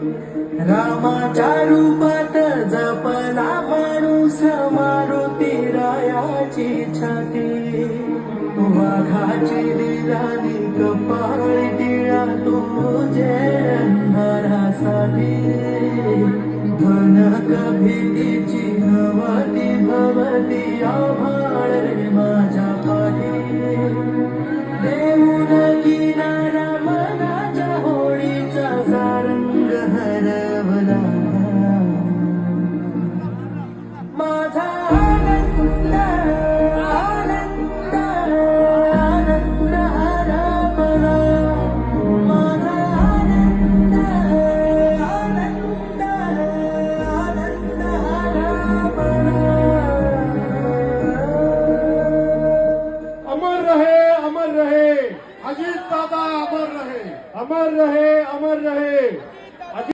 रामाच्या रूपात जपला माणूस मारुती रायाची छाती वाघाची दिलानी कपाळी टिळा तुझे अंधारासाठी धनक भीतीची नवती भवती आभाळ माझ्या पाठी